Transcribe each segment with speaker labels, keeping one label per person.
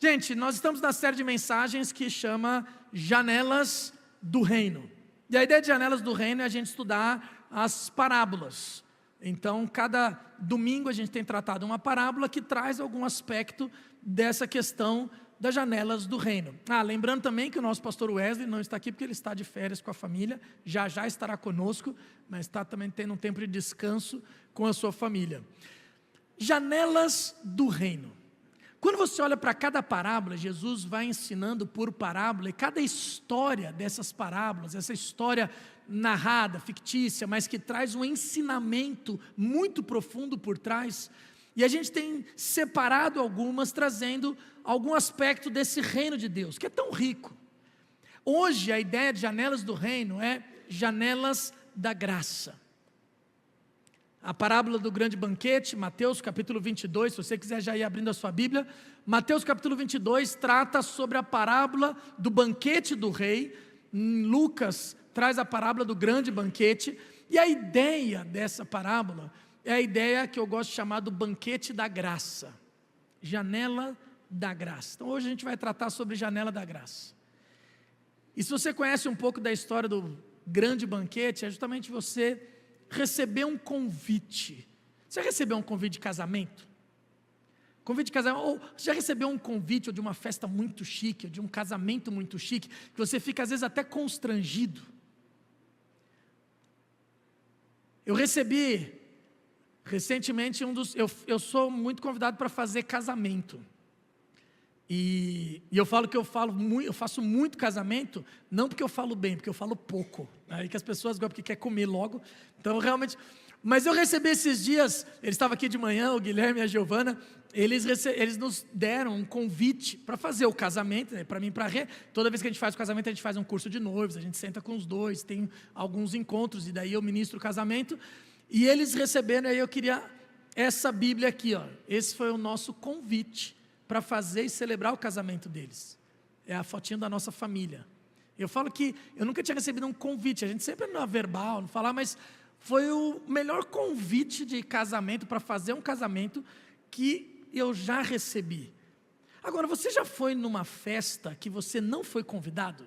Speaker 1: Gente, nós estamos na série de mensagens que chama Janelas do Reino. E a ideia de Janelas do Reino é a gente estudar as parábolas. Então, cada domingo a gente tem tratado uma parábola que traz algum aspecto dessa questão das janelas do reino. Lembrando também que o nosso pastor Wesley não está aqui porque ele está de férias com a família, já estará conosco, mas está também tendo um tempo de descanso com a sua família. Janelas do reino. Quando você olha para cada parábola, Jesus vai ensinando por parábola, e cada história dessas parábolas, essa história narrada, fictícia, mas que traz um ensinamento muito profundo por trás, e a gente tem separado algumas, trazendo algum aspecto desse reino de Deus, que é tão rico. Hoje a ideia de janelas do reino é janelas da graça. A parábola do grande banquete, Mateus capítulo 22, se você quiser já ir abrindo a sua Bíblia, Mateus capítulo 22 trata sobre a parábola do banquete do rei, Lucas traz a parábola do grande banquete, e a ideia dessa parábola é a ideia que eu gosto de chamar do banquete da graça, janela da graça. Então hoje a gente vai tratar sobre janela da graça. E se você conhece um pouco da história do grande banquete, é justamente você receber um convite. Você já recebeu um convite de casamento? Convite de casamento, ou já recebeu um convite ou de uma festa muito chique, ou de um casamento muito chique, que você fica às vezes até constrangido? Eu recebi recentemente eu sou muito convidado para fazer casamento. E eu falo que eu faço muito casamento, não porque eu falo bem, porque eu falo pouco. Aí que as pessoas gostam porque quer comer logo. Então realmente, mas eu recebi esses dias, eles estavam aqui de manhã, o Guilherme e a Giovana, eles nos deram um convite para fazer o casamento, né, para mim e para a Rê. Toda vez que a gente faz o casamento, a gente faz um curso de noivos, a gente senta com os dois, tem alguns encontros, e daí eu ministro o casamento. E eles receberam, aí eu queria essa Bíblia aqui, ó. Esse foi o nosso convite para fazer e celebrar o casamento deles. É a fotinho da nossa família. Eu falo que eu nunca tinha recebido um convite, a gente sempre não é verbal, não falar, mas foi o melhor convite de casamento, para fazer um casamento, que eu já recebi. Agora, você já foi numa festa que você não foi convidado?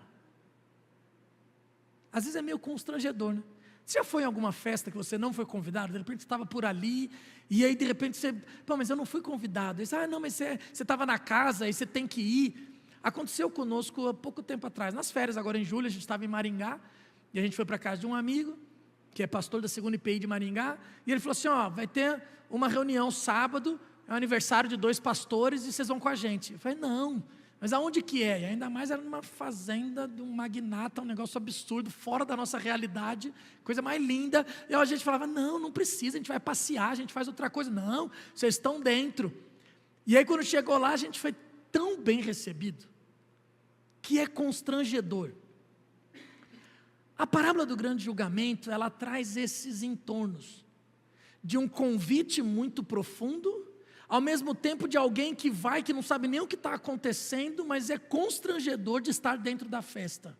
Speaker 1: Às vezes é meio constrangedor, né? Você já foi em alguma festa que você não foi convidado? De repente você estava por ali, e aí de repente você, mas eu não fui convidado. Aí você, não, mas você estava na casa, e você tem que ir. Aconteceu conosco há pouco tempo atrás, nas férias, agora em julho, a gente estava em Maringá, e a gente foi para a casa de um amigo, que é pastor da 2ª IPI de Maringá, e ele falou assim, vai ter uma reunião sábado, é o aniversário de 2 pastores, e vocês vão com a gente. Eu falei, não, mas aonde que é? E ainda mais era numa fazenda de um magnata, um negócio absurdo, fora da nossa realidade, coisa mais linda. E a gente falava, não precisa, a gente vai passear, a gente faz outra coisa. Não, vocês estão dentro. E aí quando chegou lá, a gente foi tão bem recebido, que é constrangedor. A parábola do grande julgamento, ela traz esses entornos, de um convite muito profundo, ao mesmo tempo de alguém que vai, que não sabe nem o que está acontecendo, mas é constrangedor de estar dentro da festa.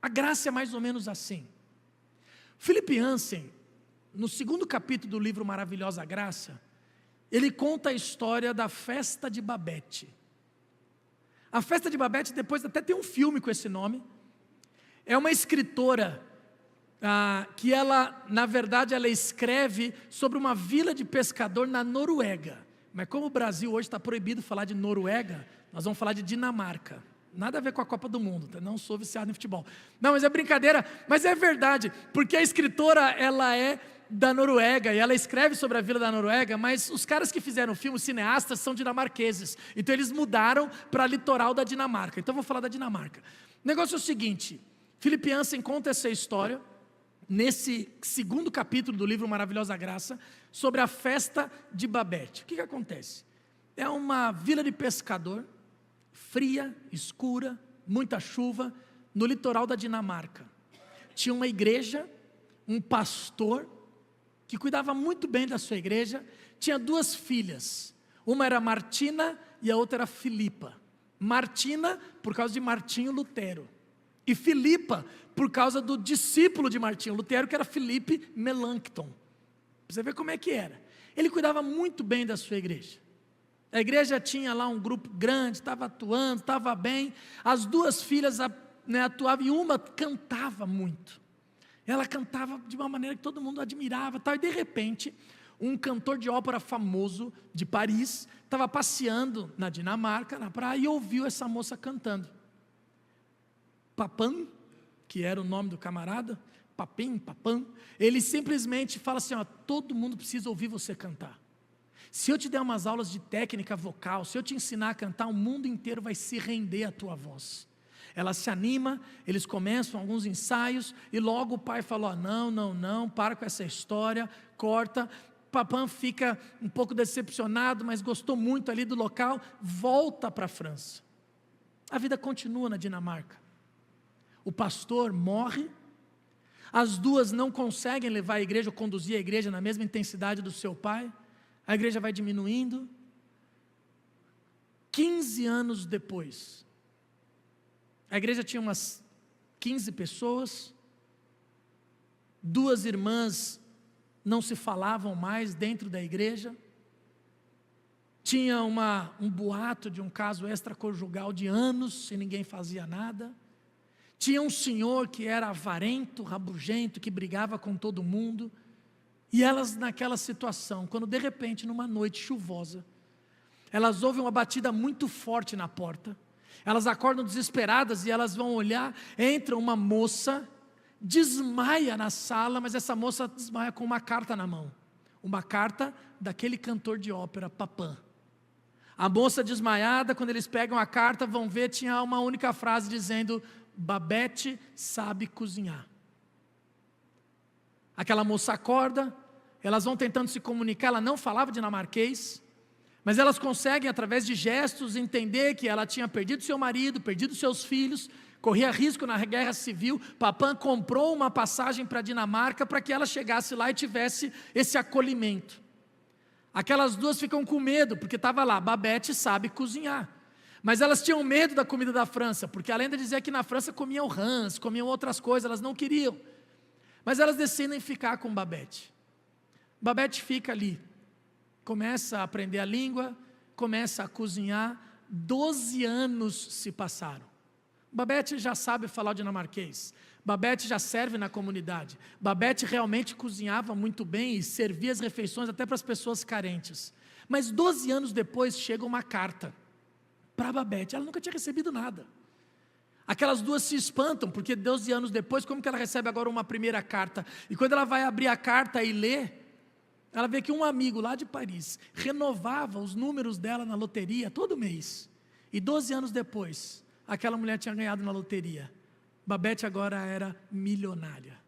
Speaker 1: A graça é mais ou menos assim. Philip Yancey, no 2º capítulo do livro Maravilhosa Graça, ele conta a história da festa de Babette. A festa de Babette, depois até tem um filme com esse nome, é uma escritora, que ela, na verdade, ela escreve sobre uma vila de pescador na Noruega. Mas como o Brasil hoje está proibido falar de Noruega, nós vamos falar de Dinamarca. Nada a ver com a Copa do Mundo, não sou viciado em futebol. Não, mas é brincadeira, mas é verdade, porque a escritora, ela é da Noruega, e ela escreve sobre a vila da Noruega, mas os caras que fizeram o filme, os cineastas, são dinamarqueses. Então eles mudaram para a litoral da Dinamarca. Então eu vou falar da Dinamarca. O negócio é o seguinte, Philip Yancey conta essa história, nesse 2º capítulo do livro Maravilhosa Graça, sobre a festa de Babette. O que acontece? É uma vila de pescador, fria, escura, muita chuva, no litoral da Dinamarca. Tinha uma igreja, um pastor, que cuidava muito bem da sua igreja, tinha 2 filhas, uma era Martina e a outra era Filipa. Martina, por causa de Martinho Lutero, e Filipa, por causa do discípulo de Martinho Lutero, que era Felipe Melanchthon. Você vê como é que era. Ele cuidava muito bem da sua igreja. A igreja tinha lá um grupo grande, estava atuando, estava bem. As duas filhas atuavam e uma cantava muito. Ela cantava de uma maneira que todo mundo admirava, tal. E de repente, um cantor de ópera famoso de Paris estava passeando na Dinamarca, na praia, e ouviu essa moça cantando. Papin, que era o nome do camarada, Papin, ele simplesmente fala assim, ó, todo mundo precisa ouvir você cantar. Se eu te der umas aulas de técnica vocal, se eu te ensinar a cantar, o mundo inteiro vai se render à tua voz. Ela se anima, eles começam alguns ensaios, e logo o pai falou, não, para com essa história, corta. Papin fica um pouco decepcionado, mas gostou muito ali do local, volta para a França. A vida continua na Dinamarca. O pastor morre, as duas não conseguem levar a igreja, ou conduzir a igreja na mesma intensidade do seu pai, a igreja vai diminuindo. 15 anos depois, a igreja tinha umas 15 pessoas, duas irmãs não se falavam mais dentro da igreja, tinha um boato de um caso extraconjugal de anos, e ninguém fazia nada. Tinha um senhor que era avarento, rabugento, que brigava com todo mundo, e elas naquela situação, quando de repente, numa noite chuvosa, elas ouvem uma batida muito forte na porta, elas acordam desesperadas e elas vão olhar, entra uma moça, desmaia na sala, mas essa moça desmaia com uma carta na mão, uma carta daquele cantor de ópera, Papin. A moça desmaiada, quando eles pegam a carta, vão ver, tinha uma única frase dizendo, Babette sabe cozinhar. Aquela moça acorda, elas vão tentando se comunicar, ela não falava dinamarquês, mas elas conseguem, através de gestos, entender que ela tinha perdido seu marido, perdido seus filhos, corria risco na guerra civil. Papin comprou uma passagem para a Dinamarca para que ela chegasse lá e tivesse esse acolhimento. Aquelas duas ficam com medo, porque estava lá, Babette sabe cozinhar. Mas elas tinham medo da comida da França, porque a lenda dizia que na França comiam rãs, comiam outras coisas, elas não queriam. Mas elas decidem ficar com Babette. Babette fica ali, começa a aprender a língua, começa a cozinhar. 12 anos se passaram. Babette já sabe falar dinamarquês, Babette já serve na comunidade, Babette realmente cozinhava muito bem e servia as refeições até para as pessoas carentes. Mas 12 anos depois chega uma carta para Babette, ela nunca tinha recebido nada. Aquelas duas se espantam, porque 12 anos depois, como que ela recebe agora uma primeira carta? E quando ela vai abrir a carta e ler, ela vê que um amigo lá de Paris renovava os números dela na loteria todo mês. E 12 anos depois, aquela mulher tinha ganhado na loteria. Babette agora era milionária.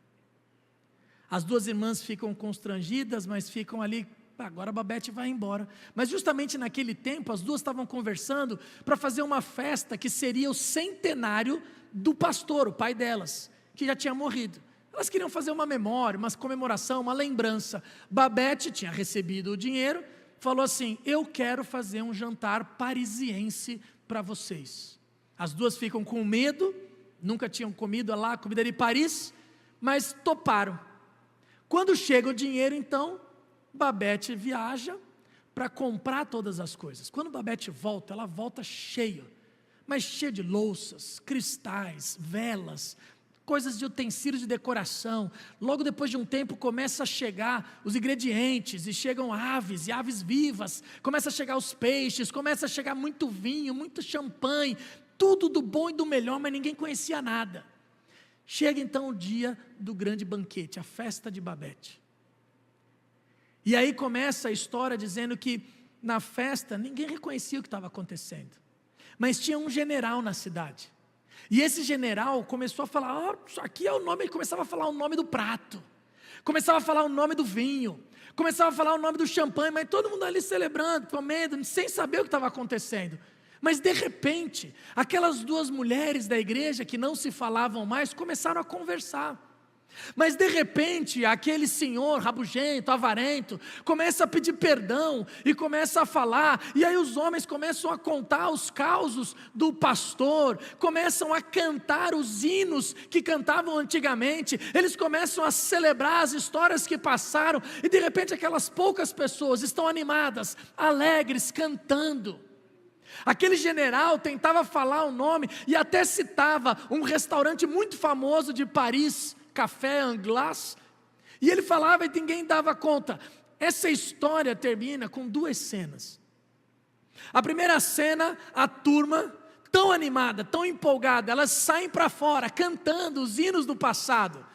Speaker 1: As duas irmãs ficam constrangidas, mas ficam ali, agora a Babette vai embora. Mas justamente naquele tempo, as duas estavam conversando para fazer uma festa que seria o centenário do pastor, o pai delas, que já tinha morrido. Elas queriam fazer uma memória, uma comemoração, uma lembrança. Babette tinha recebido o dinheiro, falou assim, eu quero fazer um jantar parisiense para vocês. As duas ficam com medo, nunca tinham comido lá, comida de Paris, mas toparam. Quando chega o dinheiro, então, Babette viaja para comprar todas as coisas. Quando Babette volta, ela volta cheia, mas cheia de louças, cristais, velas, coisas de utensílios de decoração. Logo depois de um tempo começa a chegar os ingredientes, e chegam aves, e aves vivas, começa a chegar os peixes, começa a chegar muito vinho, muito champanhe, tudo do bom e do melhor, mas ninguém conhecia nada. Chega então o dia do grande banquete, a festa de Babette. E aí começa a história dizendo que na festa ninguém reconhecia o que estava acontecendo, mas tinha um general na cidade. E esse general começou a falar, isso aqui é o nome, ele começava a falar o nome do prato, começava a falar o nome do vinho, começava a falar o nome do champanhe, mas todo mundo ali celebrando, comendo, sem saber o que estava acontecendo. Mas de repente, aquelas duas mulheres da igreja que não se falavam mais, começaram a conversar. Mas de repente, aquele senhor rabugento, avarento, começa a pedir perdão e começa a falar, e aí os homens começam a contar os causos do pastor, começam a cantar os hinos que cantavam antigamente, eles começam a celebrar as histórias que passaram, e de repente aquelas poucas pessoas estão animadas, alegres, cantando. Aquele general tentava falar o nome e até citava um restaurante muito famoso de Paris, Café Anglais, e ele falava e ninguém dava conta. Essa história termina com duas cenas. A primeira cena, a turma tão animada, tão empolgada, elas saem para fora cantando os hinos do passado,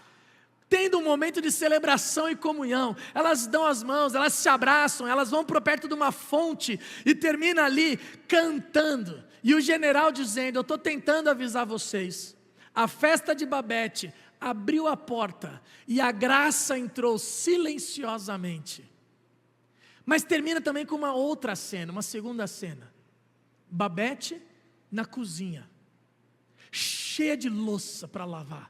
Speaker 1: tendo um momento de celebração e comunhão, elas dão as mãos, elas se abraçam, elas vão para perto de uma fonte e termina ali cantando, e o general dizendo: eu estou tentando avisar vocês, a festa de Babete abriu a porta e a graça entrou silenciosamente. Mas termina também com uma outra cena, uma segunda cena. Babete na cozinha, cheia de louça para lavar,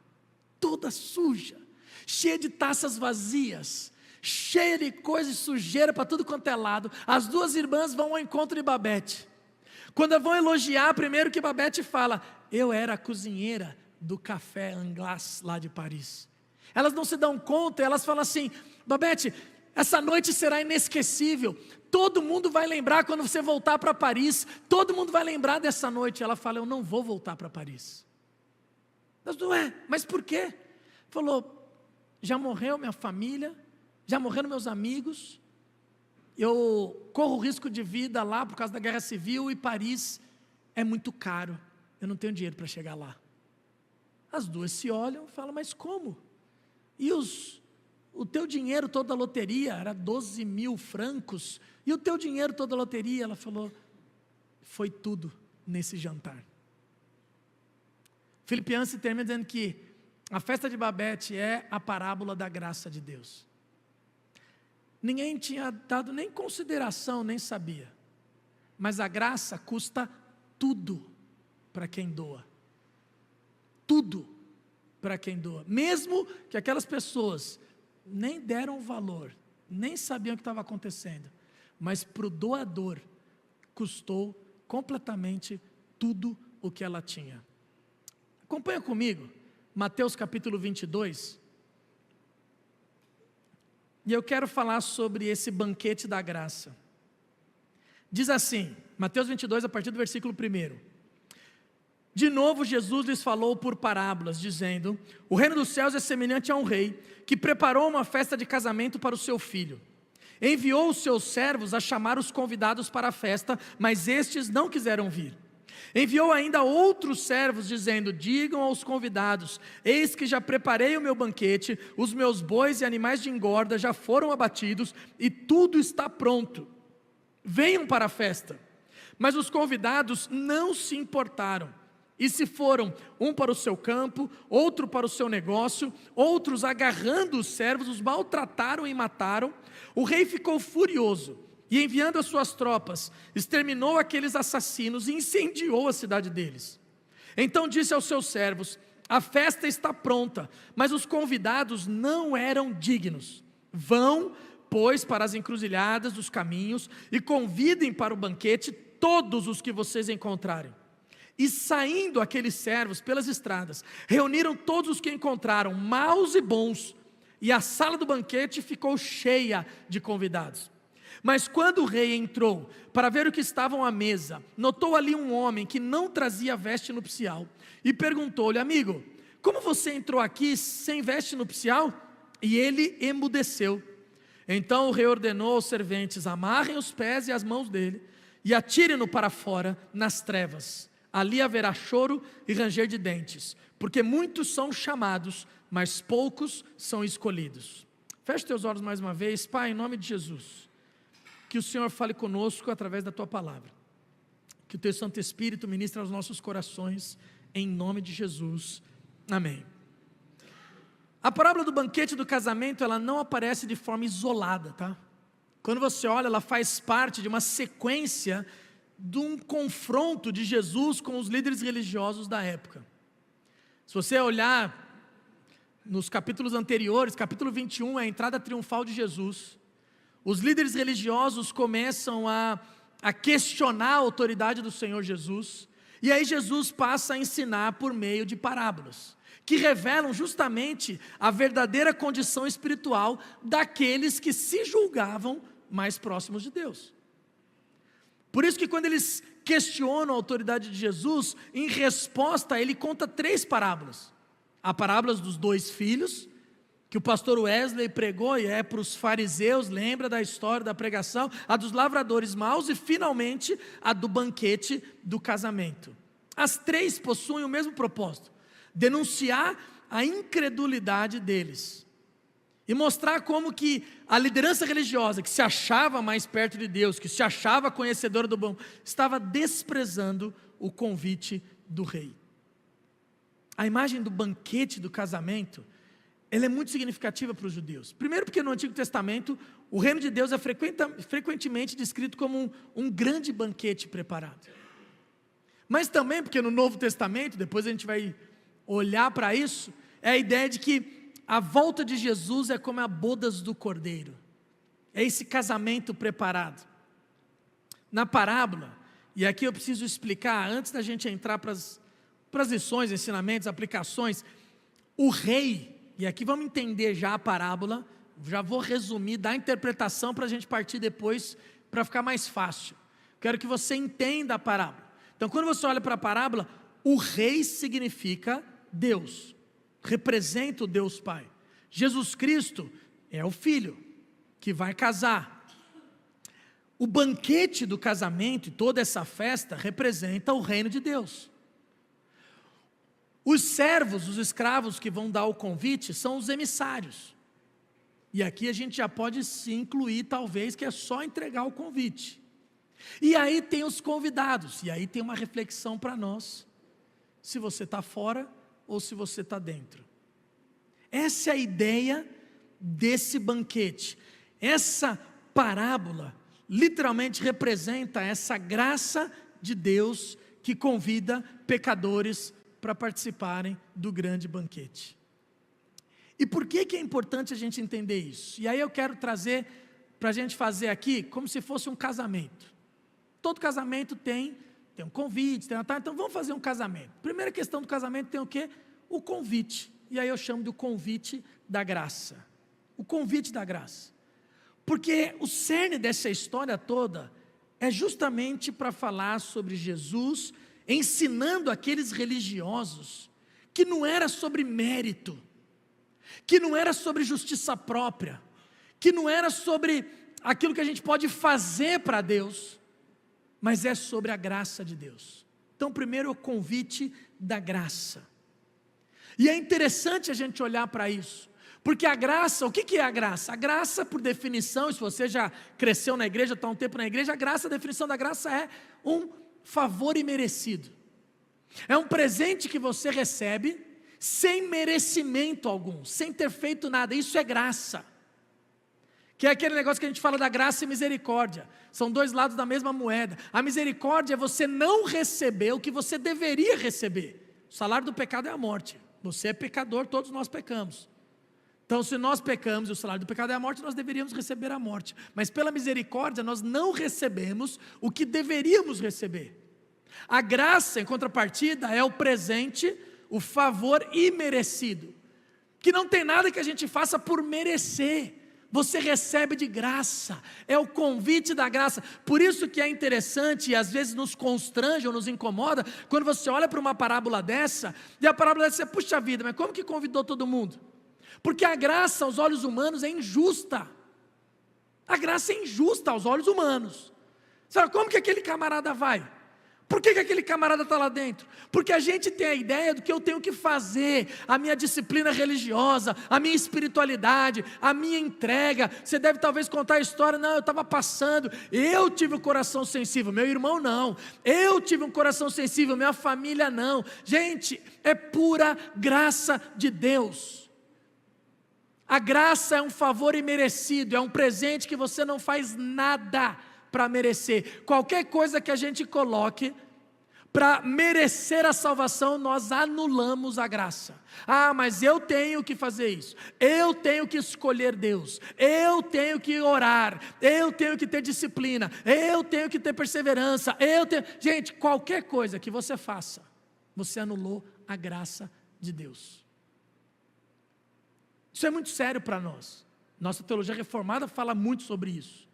Speaker 1: toda suja, cheia de taças vazias, cheia de coisa e sujeira para tudo quanto é lado. As duas irmãs vão ao encontro de Babete. Quando vão elogiar, primeiro que Babete fala: eu era a cozinheira do Café Anglais lá de Paris. Elas não se dão conta, elas falam assim: Babete, essa noite será inesquecível, todo mundo vai lembrar quando você voltar para Paris, todo mundo vai lembrar dessa noite. Ela fala: eu não vou voltar para Paris. Mas por quê? Falou: já morreu minha família, já morreram meus amigos, eu corro risco de vida lá por causa da guerra civil, e Paris é muito caro, eu não tenho dinheiro para chegar lá. As duas se olham e falam: mas como? E o teu dinheiro todo da loteria, era 12 mil francos, e o teu dinheiro todo da loteria? Ela falou: foi tudo nesse jantar. Filipenses termina dizendo que a festa de Babete é a parábola da graça de Deus. Ninguém tinha dado nem consideração, nem sabia, mas a graça custa tudo para quem doa. Tudo para quem doa, mesmo que aquelas pessoas nem deram valor, nem sabiam o que estava acontecendo, mas para o doador custou completamente tudo o que ela tinha. Acompanha comigo Mateus capítulo 22, e eu quero falar sobre esse banquete da graça. Diz assim, Mateus 22, a partir do versículo 1: de novo Jesus lhes falou por parábolas, dizendo: o reino dos céus é semelhante a um rei, que preparou uma festa de casamento para o seu filho. Enviou os seus servos a chamar os convidados para a festa, mas estes não quiseram vir. Enviou ainda outros servos, dizendo: digam aos convidados: eis que já preparei o meu banquete, os meus bois e animais de engorda já foram abatidos, e tudo está pronto. Venham para a festa. Mas os convidados não se importaram, e se foram, um para o seu campo, outro para o seu negócio. Outros, agarrando os servos, os maltrataram e mataram. O rei ficou furioso, e enviando as suas tropas, exterminou aqueles assassinos e incendiou a cidade deles. Então disse aos seus servos: a festa está pronta, mas os convidados não eram dignos. Vão, pois, para as encruzilhadas dos caminhos, e convidem para o banquete todos os que vocês encontrarem. E saindo aqueles servos pelas estradas, reuniram todos os que encontraram, maus e bons, e a sala do banquete ficou cheia de convidados. Mas quando o rei entrou para ver o que estavam à mesa, notou ali um homem que não trazia veste nupcial, e perguntou-lhe: amigo, como você entrou aqui sem veste nupcial? E ele emudeceu. Então o rei ordenou aos serventes: amarrem os pés e as mãos dele, e atirem-no para fora nas trevas. Ali haverá choro e ranger de dentes, porque muitos são chamados, mas poucos são escolhidos. Feche teus olhos mais uma vez. Pai, em nome de Jesus, que o Senhor fale conosco através da Tua palavra, que o Teu Santo Espírito ministre aos nossos corações, em nome de Jesus, amém. A parábola do banquete do casamento, ela não aparece de forma isolada, tá? Quando você olha, ela faz parte de uma sequência de um confronto de Jesus com os líderes religiosos da época. Se você olhar nos capítulos anteriores, capítulo 21 é a entrada triunfal de Jesus. Os líderes religiosos começam a questionar a autoridade do Senhor Jesus, e aí Jesus passa a ensinar por meio de parábolas, que revelam justamente a verdadeira condição espiritual daqueles que se julgavam mais próximos de Deus. Por isso que quando eles questionam a autoridade de Jesus, em resposta ele conta 3 parábolas. A parábola dos 2 filhos, que o pastor Wesley pregou e é para os fariseus, lembra da história da pregação, a dos lavradores maus e finalmente a do banquete do casamento. As 3 possuem o mesmo propósito: denunciar a incredulidade deles e mostrar como que a liderança religiosa, que se achava mais perto de Deus, que se achava conhecedora do bom, estava desprezando o convite do rei. A imagem do banquete do casamento, ela é muito significativa para os judeus. Primeiro porque no Antigo Testamento, o reino de Deus é frequentemente descrito como um grande banquete preparado. Mas também porque no Novo Testamento, depois a gente vai olhar para isso, é a ideia de que a volta de Jesus é como a bodas do Cordeiro. É esse casamento preparado. Na parábola, e aqui eu preciso explicar, antes da gente entrar para as lições, ensinamentos, aplicações, o rei, e aqui vamos entender já a parábola, já vou resumir, dar a interpretação para a gente partir depois, para ficar mais fácil. Quero que você entenda a parábola. Então quando você olha para a parábola, o rei significa Deus, representa o Deus Pai. Jesus Cristo é o filho que vai casar. O banquete do casamento e toda essa festa representa o reino de Deus. Os servos, os escravos que vão dar o convite são os emissários. E aqui a gente já pode se incluir, talvez, que é só entregar o convite. E aí tem os convidados, e aí tem uma reflexão para nós, se você está fora ou se você está dentro. Essa é a ideia desse banquete. Essa parábola literalmente representa essa graça de Deus que convida pecadores para participarem do grande banquete. E por que é importante a gente entender isso? E aí eu quero trazer para a gente fazer aqui como se fosse um casamento. Todo casamento tem um convite, então vamos fazer um casamento. Primeira questão do casamento tem o quê? O convite. E aí eu chamo de o convite da graça. O convite da graça. Porque o cerne dessa história toda é justamente para falar sobre Jesus ensinando aqueles religiosos que não era sobre mérito, que não era sobre justiça própria, que não era sobre aquilo que a gente pode fazer para Deus, mas é sobre a graça de Deus. Então primeiro o convite da graça. E é interessante a gente olhar para isso, porque a graça, o que é a graça? A graça, por definição, se você já cresceu na igreja, está um tempo na igreja, a definição da graça é um favor imerecido. É um presente que você recebe sem merecimento algum, sem ter feito nada. Isso é graça. Que é aquele negócio que a gente fala da graça e misericórdia. São 2 lados da mesma moeda. A misericórdia é você não receber o que você deveria receber. O salário do pecado é a morte. Você é pecador, todos nós pecamos. Então se nós pecamos e o salário do pecado é a morte, nós deveríamos receber a morte. Mas pela misericórdia nós não recebemos o que deveríamos receber. A graça, em contrapartida, é o presente, o favor imerecido. Que não tem nada que a gente faça por merecer. Você recebe de graça, é o convite da graça. Por isso que é interessante e às vezes nos constrange ou nos incomoda, quando você olha para uma parábola dessa, e a parábola dessa é, puxa vida, mas como que convidou todo mundo? Porque a graça aos olhos humanos é injusta. A graça é injusta aos olhos humanos. Sabe, como que aquele camarada vai? Por que aquele camarada está lá dentro? Porque a gente tem a ideia do que eu tenho que fazer, a minha disciplina religiosa, a minha espiritualidade, a minha entrega. Você deve talvez contar a história, não, eu estava passando, eu tive um coração sensível, meu irmão não, eu tive um coração sensível, minha família não. Gente, é pura graça de Deus. A graça é um favor imerecido, é um presente que você não faz nada para merecer. Qualquer coisa que a gente coloque para merecer a salvação, nós anulamos a graça. Ah, mas eu tenho que fazer isso, eu tenho que escolher Deus, eu tenho que orar, eu tenho que ter disciplina, eu tenho que ter perseverança, Gente, qualquer coisa que você faça, você anulou a graça de Deus. Isso é muito sério para nós. Nossa teologia reformada fala muito sobre isso.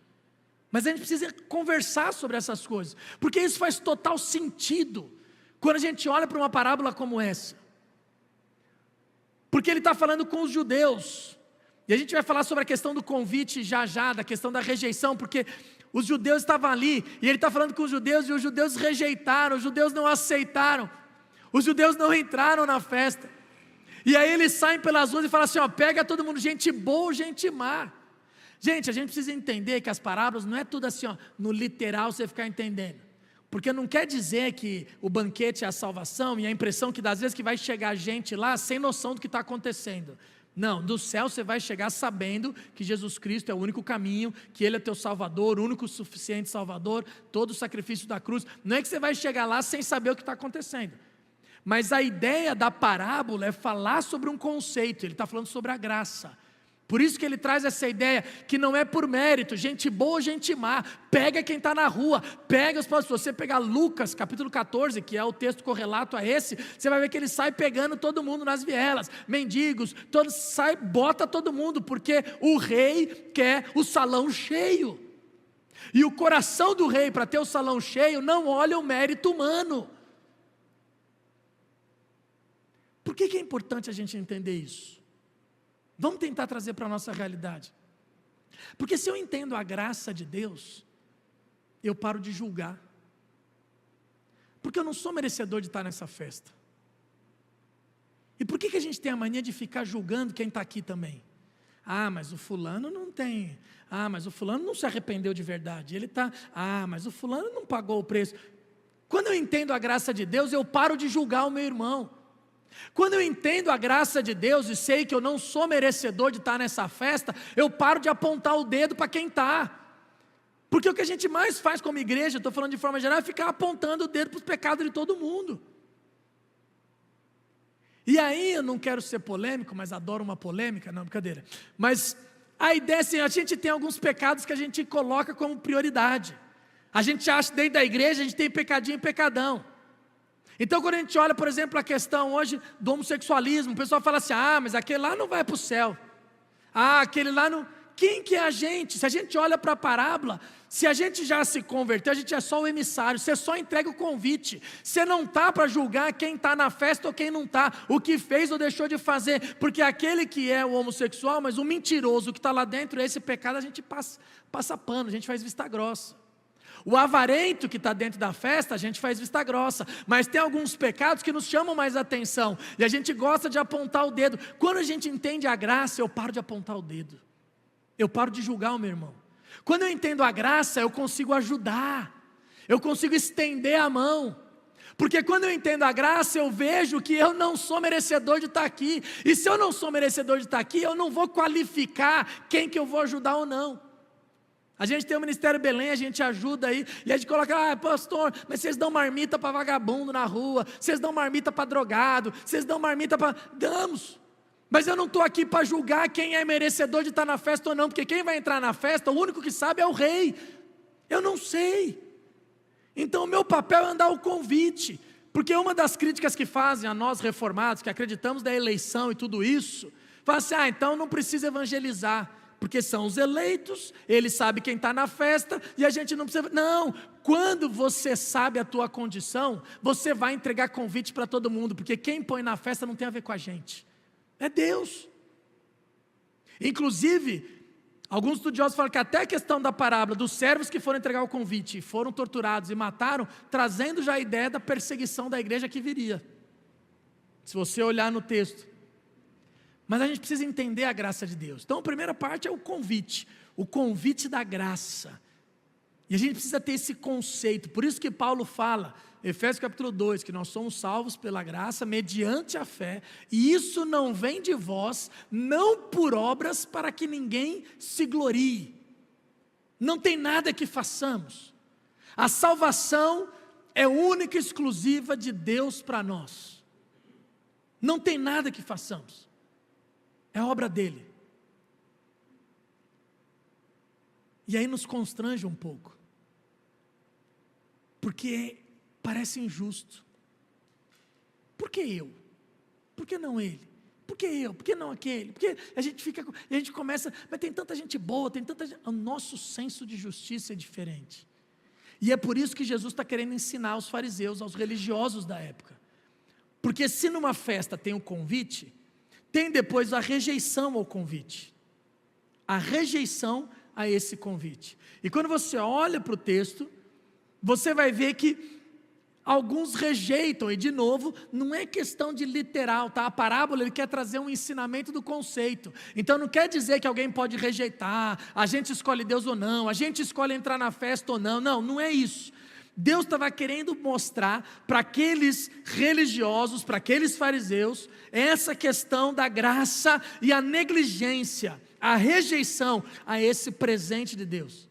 Speaker 1: Mas a gente precisa conversar sobre essas coisas, porque isso faz total sentido, quando a gente olha para uma parábola como essa. Porque ele está falando com os judeus, e a gente vai falar sobre a questão do convite já, da questão da rejeição, porque os judeus estavam ali, e ele está falando com os judeus, e os judeus rejeitaram, os judeus não aceitaram, os judeus não entraram na festa, e aí eles saem pelas ruas e falam assim, ó, pega todo mundo, gente boa ou gente má. Gente, a gente precisa entender que as parábolas não é tudo assim, ó, no literal você ficar entendendo, porque não quer dizer que o banquete é a salvação, e a impressão que das vezes que vai chegar gente lá, sem noção do que está acontecendo. Não, do céu você vai chegar sabendo que Jesus Cristo é o único caminho, que Ele é teu Salvador, o único suficiente Salvador, todo o sacrifício da cruz. Não é que você vai chegar lá sem saber o que está acontecendo, mas a ideia da parábola é falar sobre um conceito, ele está falando sobre a graça. Por isso que ele traz essa ideia, que não é por mérito, gente boa ou gente má, pega quem está na rua, pega os pastores. Se você pegar Lucas capítulo 14, que é o texto correlato a esse, você vai ver que ele sai pegando todo mundo nas vielas, mendigos, todos sai, bota todo mundo, porque o rei quer o salão cheio, e o coração do rei para ter o salão cheio, não olha o mérito humano. Por que é importante a gente entender isso? Vamos tentar trazer para a nossa realidade, porque se eu entendo a graça de Deus, eu paro de julgar, porque eu não sou merecedor de estar nessa festa. E por que a gente tem a mania de ficar julgando quem está aqui também? Ah, mas o fulano não tem, ah, mas o fulano não se arrependeu de verdade, ele está, ah, mas o fulano não pagou o preço. Quando eu entendo a graça de Deus, eu paro de julgar o meu irmão. Quando eu entendo a graça de Deus e sei que eu não sou merecedor de estar nessa festa, eu paro de apontar o dedo para quem está, porque o que a gente mais faz como igreja, estou falando de forma geral, é ficar apontando o dedo para os pecados de todo mundo. E aí eu não quero ser polêmico, mas adoro uma polêmica, não, brincadeira, mas a ideia é assim, a gente tem alguns pecados que a gente coloca como prioridade, a gente acha dentro da igreja, a gente tem pecadinho e pecadão. Então quando a gente olha, por exemplo, a questão hoje do homossexualismo, o pessoal fala assim, ah, mas aquele lá não vai para o céu, ah, aquele lá não, quem que é a gente? Se a gente olha para a parábola, se a gente já se converteu, a gente é só o emissário, você só entrega o convite, você não está para julgar quem está na festa ou quem não está, o que fez ou deixou de fazer, porque aquele que é o homossexual, mas o mentiroso que está lá dentro, esse pecado a gente passa pano, a gente faz vista grossa. O avarento que está dentro da festa, a gente faz vista grossa, mas tem alguns pecados que nos chamam mais atenção, e a gente gosta de apontar o dedo. Quando a gente entende a graça, eu paro de apontar o dedo, eu paro de julgar o meu irmão. Quando eu entendo a graça, eu consigo ajudar, eu consigo estender a mão, porque quando eu entendo a graça, eu vejo que eu não sou merecedor de estar aqui, e se eu não sou merecedor de estar aqui, eu não vou qualificar quem que eu vou ajudar ou não. A gente tem o Ministério Belém, a gente ajuda aí, e a gente coloca, ah, pastor, mas vocês dão marmita para vagabundo na rua, vocês dão marmita para drogado, vocês dão marmita para... Damos, mas eu não estou aqui para julgar quem é merecedor de estar na festa ou não, porque quem vai entrar na festa, o único que sabe é o rei, eu não sei. Então o meu papel é andar o convite, porque uma das críticas que fazem a nós reformados, que acreditamos na eleição e tudo isso, fala assim, ah, então não precisa evangelizar, porque são os eleitos, ele sabe quem está na festa, e a gente não precisa... Não, quando você sabe a tua condição, você vai entregar convite para todo mundo, porque quem põe na festa não tem a ver com a gente, é Deus. Inclusive, alguns estudiosos falam que até a questão da parábola dos servos que foram entregar o convite, foram torturados e mataram, trazendo já a ideia da perseguição da igreja que viria, se você olhar no texto. Mas a gente precisa entender a graça de Deus. Então a primeira parte é o convite da graça. E a gente precisa ter esse conceito, por isso que Paulo fala, Efésios capítulo 2, que nós somos salvos pela graça, mediante a fé, e isso não vem de vós, não por obras, para que ninguém se glorie. Não tem nada que façamos. A salvação é única e exclusiva de Deus para nós. Não tem nada que façamos, é obra dele. E aí nos constrange um pouco, porque parece injusto. Por que eu? Por que não ele? Por que eu? Por que não aquele? Porque a gente começa, mas tem tanta gente boa, tem tanta gente. O nosso senso de justiça é diferente. E é por isso que Jesus está querendo ensinar aos fariseus, aos religiosos da época. Porque se numa festa tem o convite, tem depois a rejeição ao convite. A rejeição a esse convite. E quando você olha para o texto, você vai ver que alguns rejeitam, e de novo, não é questão de literal, tá? A parábola, ele quer trazer um ensinamento do conceito. Então não quer dizer que alguém pode rejeitar, a gente escolhe Deus ou não, a gente escolhe entrar na festa ou não. Não, não é isso. Deus estava querendo mostrar para aqueles religiosos, para aqueles fariseus, essa questão da graça e a negligência, a rejeição a esse presente de Deus.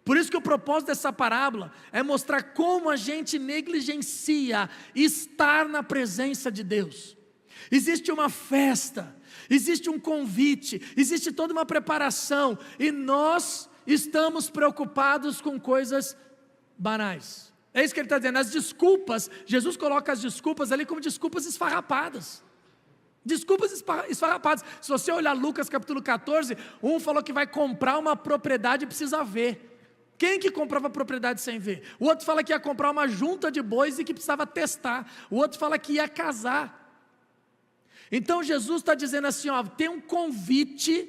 Speaker 1: Por isso que o propósito dessa parábola é mostrar como a gente negligencia estar na presença de Deus. Existe uma festa, existe um convite, existe toda uma preparação, e nós estamos preocupados com coisas banais. É isso que ele está dizendo, as desculpas, Jesus coloca as desculpas ali como desculpas esfarrapadas. Desculpas esfarrapadas. Se você olhar Lucas capítulo 14, um falou que vai comprar uma propriedade e precisa ver. Quem que comprava propriedade sem ver? O outro fala que ia comprar uma junta de bois e que precisava testar. O outro fala que ia casar. Então Jesus está dizendo assim, ó, tem um convite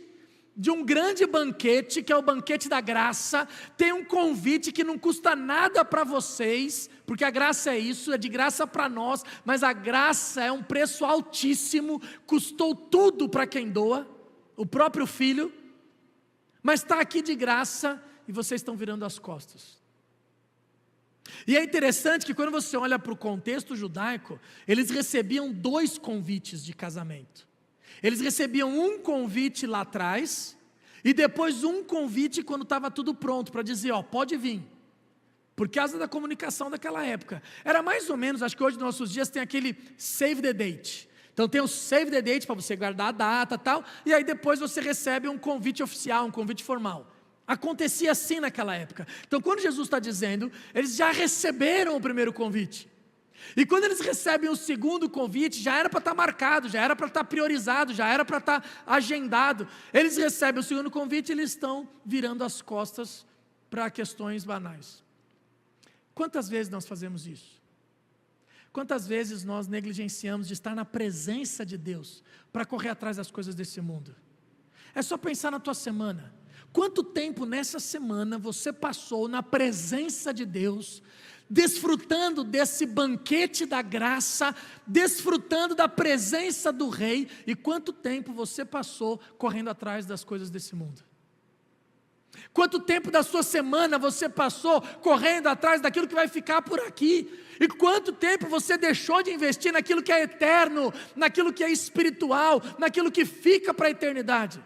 Speaker 1: de um grande banquete, que é o banquete da graça. Tem um convite que não custa nada para vocês, porque a graça é isso, é de graça para nós, mas a graça é um preço altíssimo, custou tudo para quem doa, o próprio Filho, mas está aqui de graça, e vocês estão virando as costas. E é interessante que quando você olha para o contexto judaico, eles recebiam 2 convites de casamento. Eles recebiam um convite lá atrás, e depois um convite quando estava tudo pronto, para dizer, ó, pode vir. Por causa da comunicação daquela época. Era mais ou menos, acho que hoje nos nossos dias tem aquele save the date. Então tem o save the date para você guardar a data e tal, e aí depois você recebe um convite oficial, um convite formal. Acontecia assim naquela época. Então quando Jesus está dizendo, eles já receberam o primeiro convite. E quando eles recebem o segundo convite, já era para estar marcado, já era para estar priorizado, já era para estar agendado. Eles recebem o segundo convite e eles estão virando as costas para questões banais. Quantas vezes nós fazemos isso? Quantas vezes nós negligenciamos de estar na presença de Deus para correr atrás das coisas desse mundo? É só pensar na tua semana. Quanto tempo nessa semana você passou na presença de Deus, desfrutando desse banquete da graça, desfrutando da presença do Rei, e quanto tempo você passou correndo atrás das coisas desse mundo? Quanto tempo da sua semana você passou correndo atrás daquilo que vai ficar por aqui? E quanto tempo você deixou de investir naquilo que é eterno, naquilo que é espiritual, naquilo que fica para a eternidade?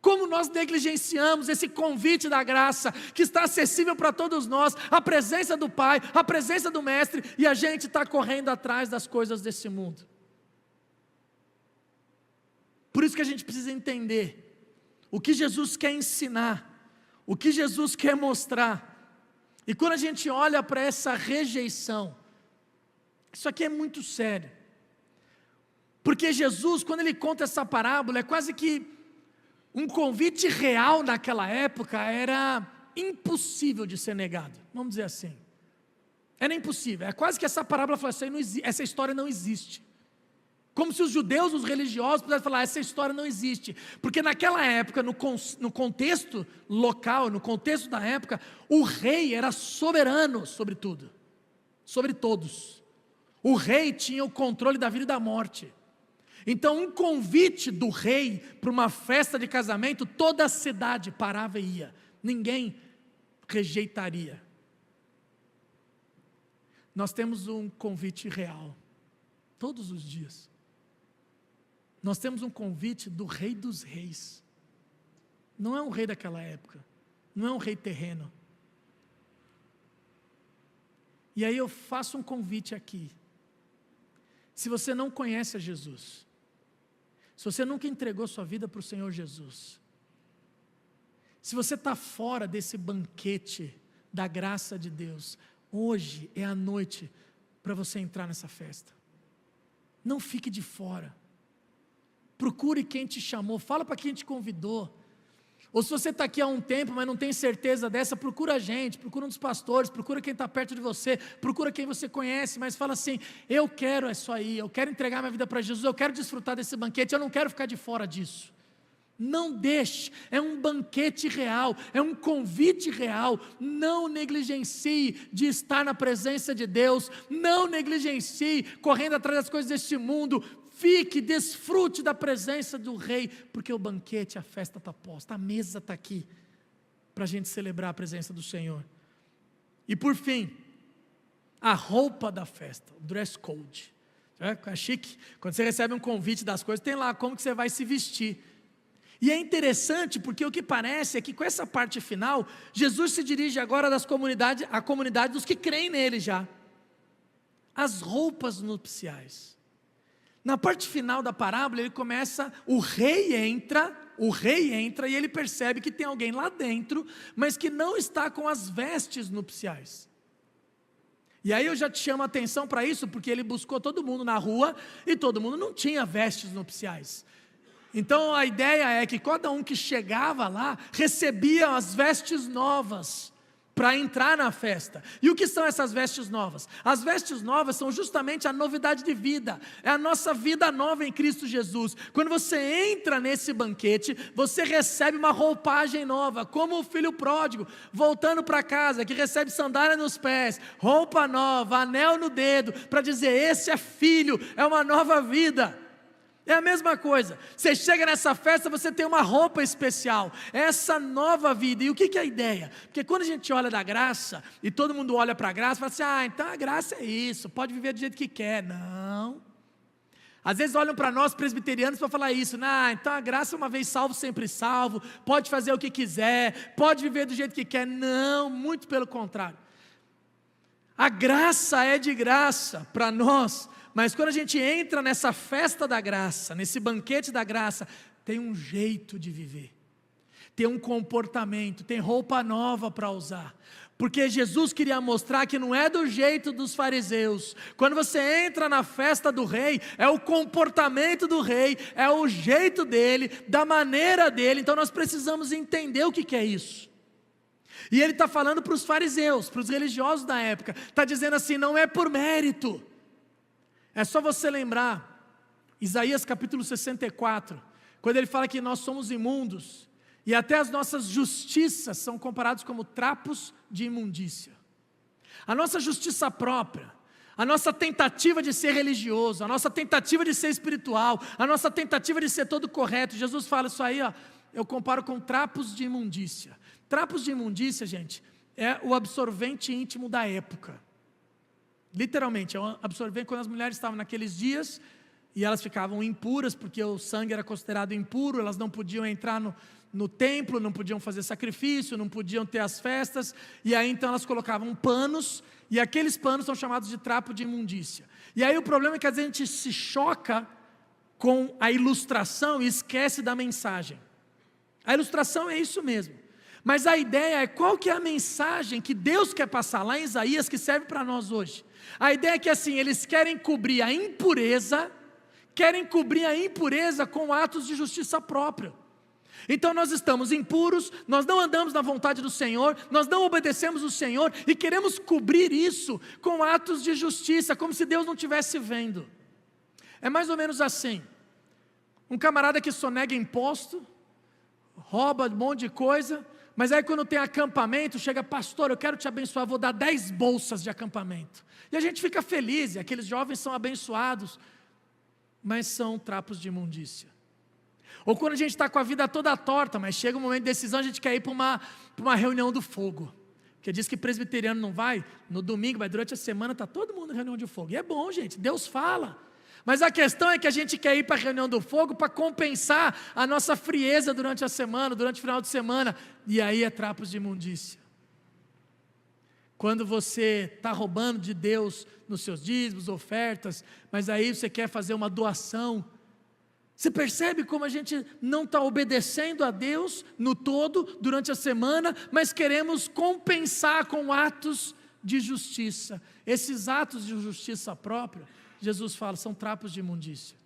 Speaker 1: Como nós negligenciamos esse convite da graça, que está acessível para todos nós, a presença do Pai, a presença do Mestre, e a gente está correndo atrás das coisas desse mundo. Por isso que a gente precisa entender o que Jesus quer ensinar, o que Jesus quer mostrar. E quando a gente olha para essa rejeição, isso aqui é muito sério. Porque Jesus, quando ele conta essa parábola, é quase que um convite real naquela época, era impossível de ser negado, vamos dizer assim. Era impossível, é quase que essa parábola fala assim, essa história não existe. Como se os judeus, os religiosos, pudessem falar, essa história não existe. Porque naquela época, no contexto local, no contexto da época, o rei era soberano sobre tudo, sobre todos. O rei tinha o controle da vida e da morte. Então um convite do rei para uma festa de casamento, toda a cidade parava e ia. Ninguém rejeitaria. Nós temos um convite real, todos os dias. Nós temos um convite do Rei dos Reis. Não é um rei daquela época, não é um rei terreno. E aí eu faço um convite aqui. Se você não conhece a Jesus, se você nunca entregou sua vida para o Senhor Jesus, se você está fora desse banquete da graça de Deus, hoje é a noite para você entrar nessa festa. Não fique de fora. Procure quem te chamou, fala para quem te convidou. Ou se você está aqui há um tempo, mas não tem certeza dessa, procura a gente, procura um dos pastores, procura quem está perto de você, procura quem você conhece, mas fala assim, eu quero isso aí, eu quero entregar minha vida para Jesus, eu quero desfrutar desse banquete, eu não quero ficar de fora disso. Não deixe, é um banquete real, é um convite real, não negligencie de estar na presença de Deus, não negligencie correndo atrás das coisas deste mundo, fique, desfrute da presença do Rei, porque o banquete, a festa está posta, a mesa está aqui, para a gente celebrar a presença do Senhor. E por fim, a roupa da festa, o dress code, é chique, quando você recebe um convite das coisas, tem lá como que você vai se vestir. E é interessante porque o que parece é que com essa parte final, Jesus se dirige agora à comunidade dos que creem nele já. As roupas nupciais. Na parte final da parábola ele começa, o rei entra e ele percebe que tem alguém lá dentro, mas que não está com as vestes nupciais. E aí eu já te chamo a atenção para isso, porque ele buscou todo mundo na rua e todo mundo não tinha vestes nupciais. Então a ideia é que cada um que chegava lá recebia as vestes novas para entrar na festa. E o que são essas vestes novas? As vestes novas são justamente a novidade de vida, é a nossa vida nova em Cristo Jesus. Quando você entra nesse banquete, você recebe uma roupagem nova, como o filho pródigo, voltando para casa, que recebe sandália nos pés, roupa nova, anel no dedo, para dizer, esse é filho, é uma nova vida. É a mesma coisa, você chega nessa festa, você tem uma roupa especial, essa nova vida. E o que é a ideia? Porque quando a gente olha da graça, e todo mundo olha para a graça, fala assim, então a graça é isso, pode viver do jeito que quer. Não. Às vezes olham para nós presbiterianos para falar isso, então a graça é uma vez salvo, sempre salvo, pode fazer o que quiser, pode viver do jeito que quer. Não, muito pelo contrário. A graça é de graça para nós, mas quando a gente entra nessa festa da graça, nesse banquete da graça, tem um jeito de viver, tem um comportamento, tem roupa nova para usar, porque Jesus queria mostrar que não é do jeito dos fariseus. Quando você entra na festa do rei, é o comportamento do rei, é o jeito dele, da maneira dele. Então nós precisamos entender o que é isso. E ele está falando para os fariseus, para os religiosos da época, está dizendo assim, não é por mérito. É só você lembrar, Isaías capítulo 64, quando ele fala que nós somos imundos, e até as nossas justiças são comparadas como trapos de imundícia. A nossa justiça própria, a nossa tentativa de ser religioso, a nossa tentativa de ser espiritual, a nossa tentativa de ser todo correto, Jesus fala isso aí, eu comparo com trapos de imundícia. Trapos de imundícia, gente, é o absorvente íntimo da época. Literalmente, é um absorvente quando as mulheres estavam naqueles dias e elas ficavam impuras, porque o sangue era considerado impuro, elas não podiam entrar no templo, não podiam fazer sacrifício, não podiam ter as festas, e aí então elas colocavam panos, e aqueles panos são chamados de trapo de imundícia. E aí o problema é que às vezes a gente se choca com a ilustração e esquece da mensagem. A ilustração é isso mesmo. Mas a ideia é qual que é a mensagem que Deus quer passar lá em Isaías, que serve para nós hoje. A ideia é que assim, eles querem cobrir a impureza com atos de justiça própria. Então nós estamos impuros, nós não andamos na vontade do Senhor, nós não obedecemos o Senhor e queremos cobrir isso com atos de justiça, como se Deus não estivesse vendo. É mais ou menos assim, um camarada que sonega imposto, rouba um monte de coisa, mas aí quando tem acampamento, chega, pastor, eu quero te abençoar, vou dar 10 bolsas de acampamento. E a gente fica feliz, e aqueles jovens são abençoados, mas são trapos de imundícia. Ou quando a gente está com a vida toda torta, mas chega um momento de decisão, a gente quer ir para uma reunião do fogo. Porque diz que presbiteriano não vai, no domingo, mas durante a semana está todo mundo na reunião de fogo. E é bom, gente, Deus fala. Mas a questão é que a gente quer ir para a reunião do fogo para compensar a nossa frieza durante a semana, durante o final de semana. E aí é trapos de imundícia. Quando você está roubando de Deus nos seus dízimos, ofertas, mas aí você quer fazer uma doação. Você percebe como a gente não está obedecendo a Deus no todo, durante a semana, mas queremos compensar com atos de justiça. Esses atos de justiça própria, Jesus fala, são trapos de imundícia.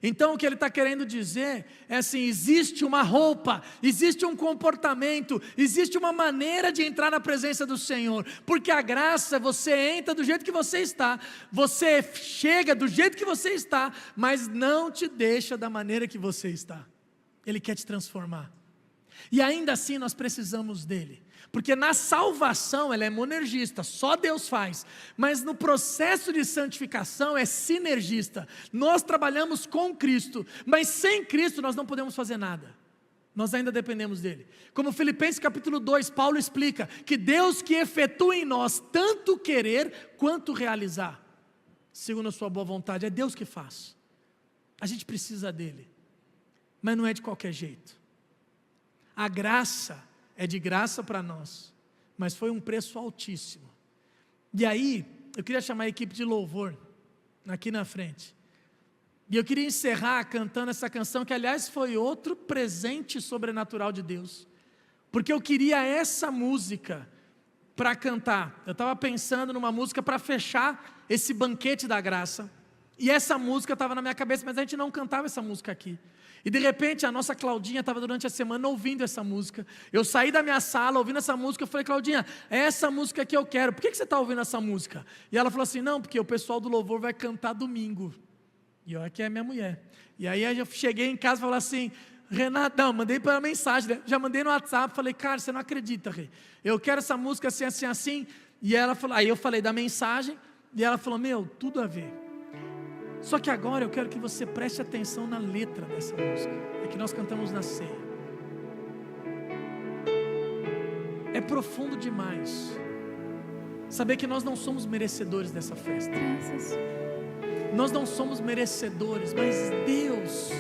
Speaker 1: Então o que ele está querendo dizer é assim, existe uma roupa, existe um comportamento, existe uma maneira de entrar na presença do Senhor, porque a graça, você entra do jeito que você está, você chega do jeito que você está, mas não te deixa da maneira que você está. Ele quer te transformar, e ainda assim nós precisamos dele, porque na salvação ela é monergista, só Deus faz, mas no processo de santificação é sinergista. Nós trabalhamos com Cristo, mas sem Cristo nós não podemos fazer nada, nós ainda dependemos dele. Como Filipenses capítulo 2, Paulo explica, que Deus que efetua em nós tanto querer quanto realizar, segundo a sua boa vontade, é Deus que faz. A gente precisa dele, mas não é de qualquer jeito. A graça é de graça para nós, mas foi um preço altíssimo. E aí, eu queria chamar a equipe de louvor, aqui na frente, e eu queria encerrar cantando essa canção, que aliás foi outro presente sobrenatural de Deus, porque eu queria essa música para cantar. Eu estava pensando numa música para fechar esse banquete da graça, e essa música estava na minha cabeça, mas a gente não cantava essa música aqui. E de repente a nossa Claudinha estava durante a semana ouvindo essa música. Eu saí da minha sala ouvindo essa música, eu falei, Claudinha, é essa música que eu quero, por que você está ouvindo essa música? E ela falou assim, não, porque o pessoal do louvor vai cantar domingo. E olha que é minha mulher. E aí eu cheguei em casa e falei assim, Renata, mandei para a mensagem, né? Já mandei no WhatsApp, falei, cara, você não acredita, Rê, eu quero essa música assim, assim, assim. E ela falou, aí eu falei da mensagem, e ela falou, meu, tudo a ver. Só que agora eu quero que você preste atenção na letra dessa música, é que nós cantamos na ceia. É profundo demais saber que nós não somos merecedores dessa festa. Nós não somos merecedores, mas Deus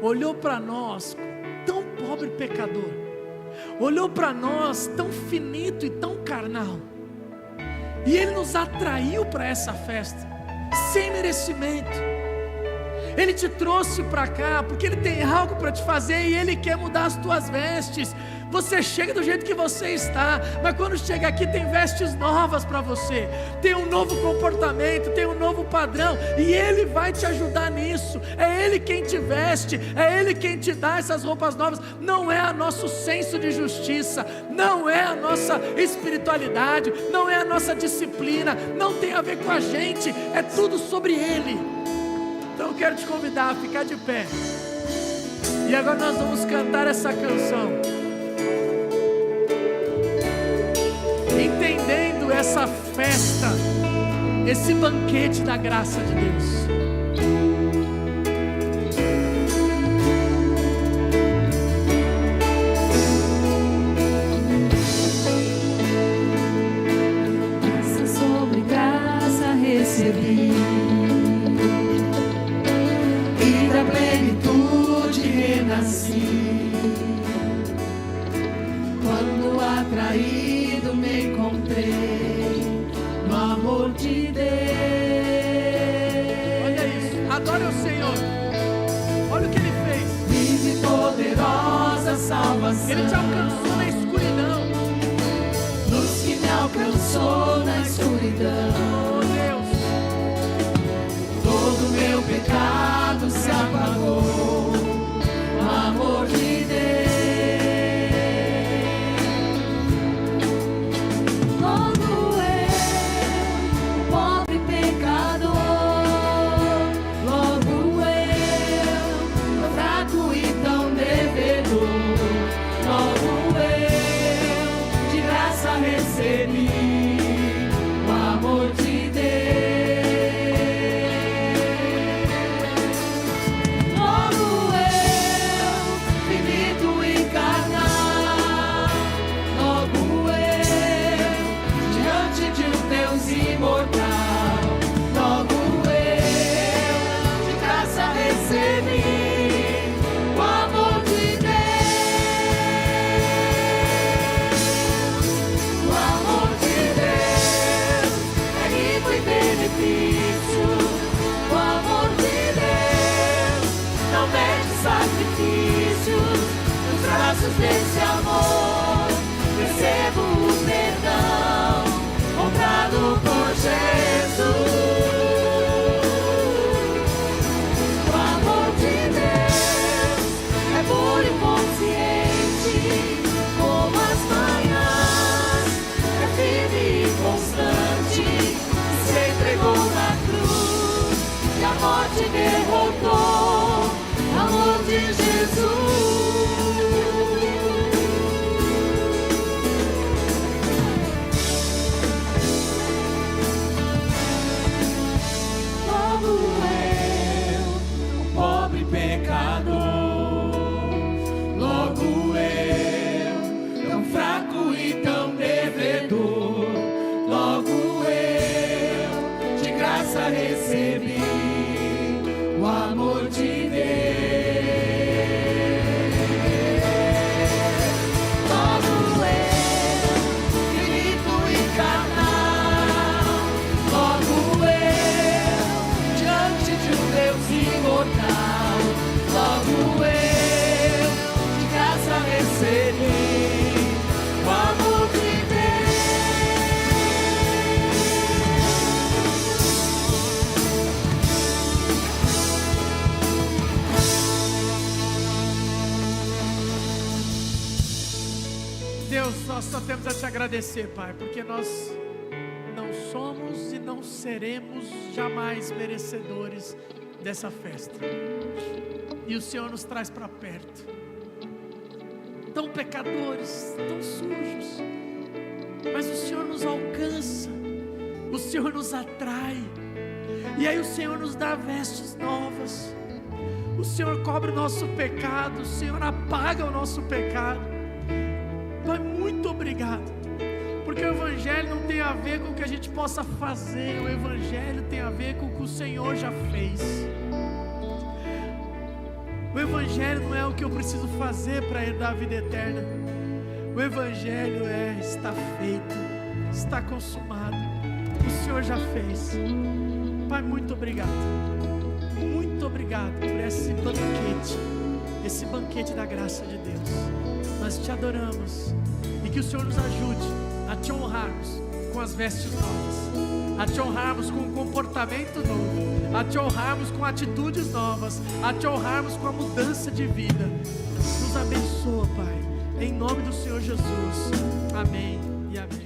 Speaker 1: olhou para nós, tão pobre pecador, olhou para nós tão finito e tão carnal, e Ele nos atraiu para essa festa sem merecimento. Ele te trouxe para cá porque Ele tem algo para te fazer, e Ele quer mudar as tuas vestes. Você chega do jeito que você está, mas quando chega aqui tem vestes novas para você, tem um novo comportamento, tem um novo padrão, e Ele vai te ajudar nisso. É Ele quem te veste, é Ele quem te dá essas roupas novas. Não é o nosso senso de justiça, não é a nossa espiritualidade, não é a nossa disciplina, não tem a ver com a gente, é tudo sobre Ele. Então eu quero te convidar a ficar de pé, e agora nós vamos cantar essa canção, entendendo essa festa, esse banquete da graça de Deus.
Speaker 2: Graça sobre graça recebi, e da plenitude renasci. Quando atraído me encontrei no amor de Deus.
Speaker 1: Olha isso, adore o Senhor. Olha o que Ele fez.
Speaker 2: Vive poderosa salvação.
Speaker 1: Ele te alcançou na escuridão.
Speaker 2: Luz que me alcançou na escuridão.
Speaker 1: Oh Deus,
Speaker 2: Todo meu pecado se apagou no amor de Deus. Logo eu, pobre pecador, logo eu, fraco e tão devedor, logo eu. sem benefício. O amor de Deus não mede sacrifícios. Nos braços desse amor recebo o perdão comprado por Jesus. O amor de Deus é puro e consciente como as manhãs, é firme e constante, se entregou na cruz e a morte derrotou. Amor de Jesus. Pecador, logo eu, tão fraco e tão devedor, logo eu, de graça recebi o amor de Deus. Logo eu, finito e carnal, logo eu, diante de um Deus imortal. Logo eu, de graça recebi o amor de
Speaker 1: Deus, nós só temos a te agradecer, Pai, porque nós não somos e não seremos jamais merecedores dessa festa. E o Senhor nos traz para perto, tão pecadores, tão sujos, mas o Senhor nos alcança, o Senhor nos atrai, e aí o Senhor nos dá vestes novas, o Senhor cobre o nosso pecado, o Senhor apaga o nosso pecado. Pai, muito obrigado, porque o Evangelho não tem a ver com o que a gente possa fazer, o Evangelho tem a ver com o que o Senhor já fez. O Evangelho não é o que eu preciso fazer para herdar a vida eterna. O Evangelho está feito, está consumado. O Senhor já fez. Pai, muito obrigado. Muito obrigado por esse banquete da graça de Deus. Nós te adoramos e que o Senhor nos ajude a te honrarmos com as vestes novas, a te honrarmos com um comportamento novo, a te honrarmos com atitudes novas, a te honrarmos com a mudança de vida. Nos abençoa, Pai, em nome do Senhor Jesus. Amém e amém.